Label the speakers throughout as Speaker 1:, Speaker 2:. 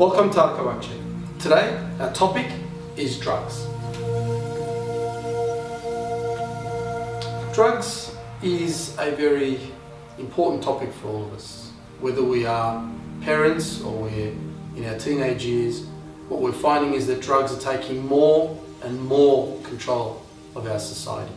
Speaker 1: Welcome to Alkawache. Today our topic is drugs. Drugs is a very important topic for all of us. Whether we are parents or we're in our teenage years, what we're finding is that drugs are taking more and more control of our society.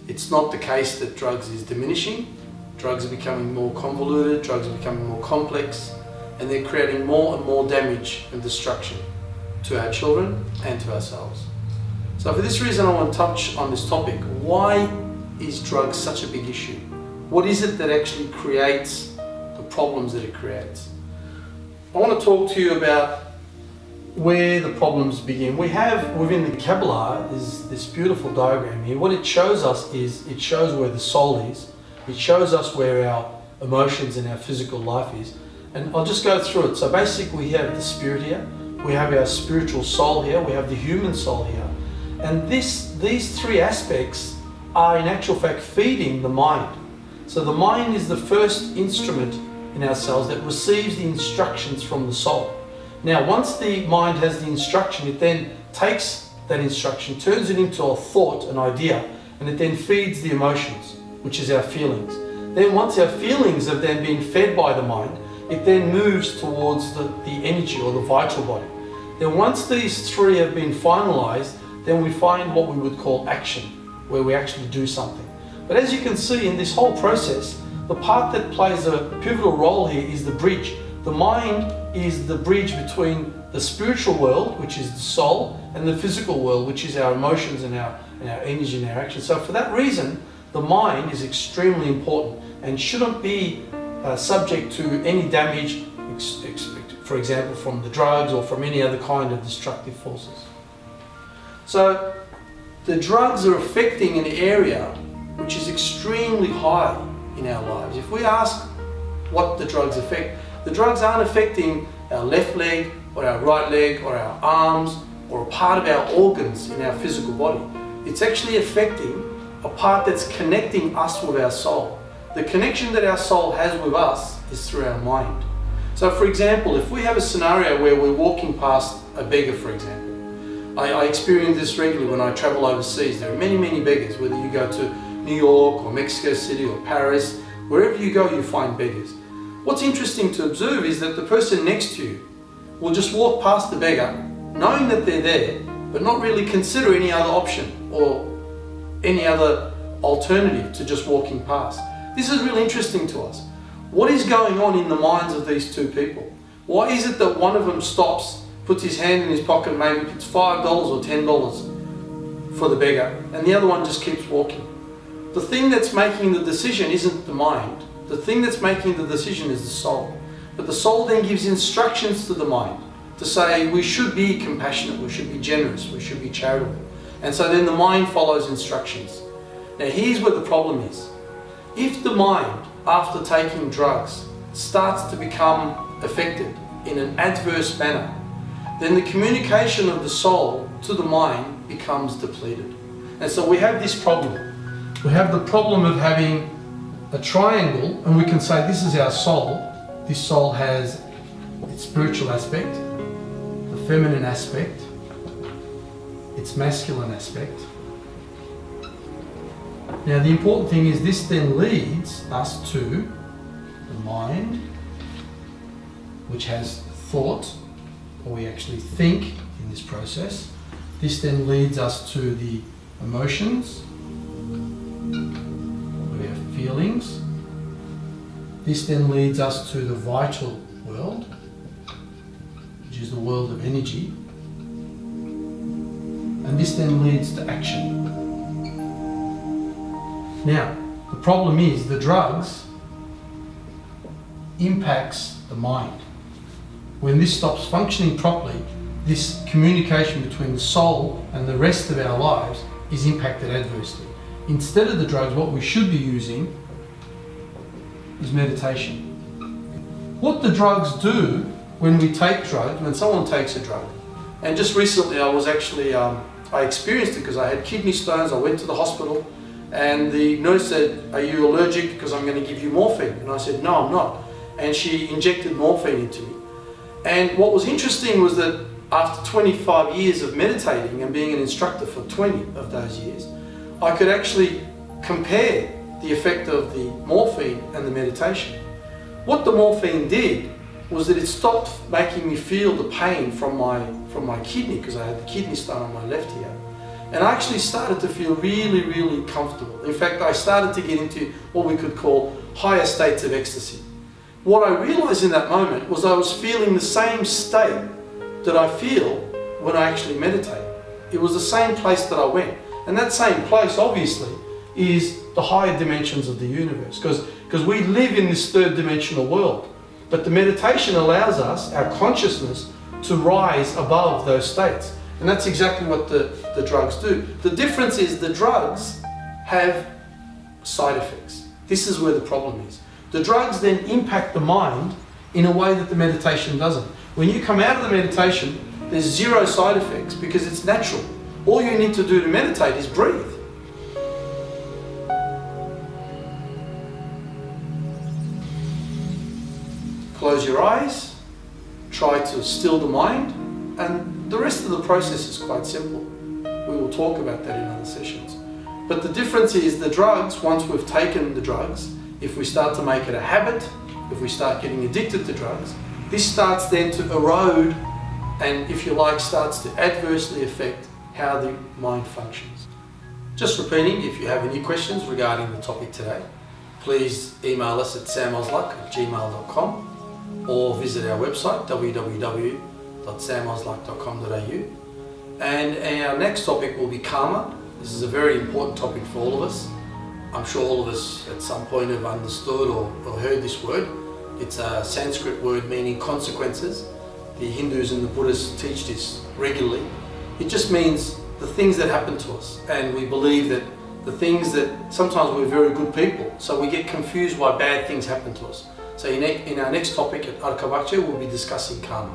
Speaker 1: It's not the case that drugs is diminishing. Drugs are becoming more convoluted, drugs are becoming more complex, and they're creating more and more damage and destruction to our children and to ourselves. So for this reason I want to touch on this topic. Why is drugs such a big issue? What is it that actually creates the problems that it creates? I want to talk to you about where the problems begin. We have within the Kabbalah is this beautiful diagram here. What it shows us is, it shows where the soul is. It shows us where our emotions and our physical life is. And I'll just go through it. So basically we have the spirit here, we have our spiritual soul here, we have the human soul here. And these three aspects are in actual fact feeding the mind. So the mind is the first instrument in ourselves that receives the instructions from the soul. Now once the mind has the instruction, it then takes that instruction, turns it into a thought, an idea, and it then feeds the emotions, which is our feelings. Then once our feelings have then been fed by the mind, it then moves towards the energy or the vital body. Then once these three have been finalized, then we find what we would call action, where we actually do something. But as you can see in this whole process, the part that plays a pivotal role here is the bridge. The mind is the bridge between the spiritual world, which is the soul, and the physical world, which is our emotions and our energy and our action. So for that reason, the mind is extremely important and shouldn't be subject to any damage, for example, from the drugs or from any other kind of destructive forces. So the drugs are affecting an area which is extremely high in our lives. If we ask what the drugs affect, the drugs aren't affecting our left leg or our right leg or our arms or a part of our organs in our physical body. It's actually affecting a part that's connecting us with our soul. The connection that our soul has with us is through our mind. So for example, if we have a scenario where we're walking past a beggar, for example, I experience this regularly when I travel overseas. There are many beggars, whether you go to New York or Mexico City or Paris, wherever you go you find beggars. What's interesting to observe is that the person next to you will just walk past the beggar, knowing that they're there, but not really consider any other option or any other alternative to just walking past. This is really interesting to us. What is going on in the minds of these two people? Why is it that one of them stops, puts his hand in his pocket, maybe puts $5 or $10 for the beggar, and the other one just keeps walking? The thing that's making the decision isn't the mind. The thing that's making the decision is the soul. But the soul then gives instructions to the mind to say we should be compassionate, we should be generous, we should be charitable. And so then the mind follows instructions. Now here's where the problem is. If the mind, after taking drugs, starts to become affected in an adverse manner, then the communication of the soul to the mind becomes depleted. And so we have this problem. We have the problem of having a triangle, and we can say this is our soul. This soul has its spiritual aspect, the feminine aspect, its masculine aspect. Now the important thing is this then leads us to the mind, which has thought, or we actually think in this process. This then leads us to the emotions, we have feelings. This then leads us to the vital world, which is the world of energy. And this then leads to action. Now, the problem is the drugs impacts the mind. When this stops functioning properly, this communication between the soul and the rest of our lives is impacted adversely. Instead of the drugs, what we should be using is meditation. What the drugs do when we take drugs, when someone takes a drug, and just recently I was actually, I experienced it because I had kidney stones. I went to the hospital and the nurse said, "Are you allergic? Because I'm going to give you morphine." And I said, "No, I'm not." And she injected morphine into me. And what was interesting was that after 25 years of meditating and being an instructor for 20 of those years, I could actually compare the effect of the morphine and the meditation. What the morphine did was that it stopped making me feel the pain from my kidney, because I had the kidney stone on my left here. And I actually started to feel really, really comfortable. In fact, I started to get into what we could call higher states of ecstasy. What I realized in that moment was I was feeling the same state that I feel when I actually meditate. It was the same place that I went. And that same place, obviously, is the higher dimensions of the universe, because we live in this third dimensional world. But the meditation allows us, our consciousness, to rise above those states. And that's exactly what the drugs do. The difference is the drugs have side effects. This is where the problem is. The drugs then impact the mind in a way that the meditation doesn't. When you come out of the meditation, there's zero side effects because it's natural. All you need to do to meditate is breathe. Close your eyes, try to still the mind, and the rest of the process is quite simple. We will talk about that in other sessions. But the difference is the drugs, once we've taken the drugs, if we start to make it a habit, if we start getting addicted to drugs, this starts then to erode and, if you like, starts to adversely affect how the mind functions. Just repeating, if you have any questions regarding the topic today, please email us at samozlak@gmail.com or visit our website www.samozlak.com.au. And our next topic will be karma. This is a very important topic for all of us. I'm sure all of us at some point have understood or heard this word. It's a Sanskrit word meaning consequences. The Hindus and the Buddhists teach this regularly. It just means the things that happen to us. And we believe that the things that sometimes we're very good people, so we get confused why bad things happen to us. So in our next topic at Arkavakcha, we'll be discussing karma.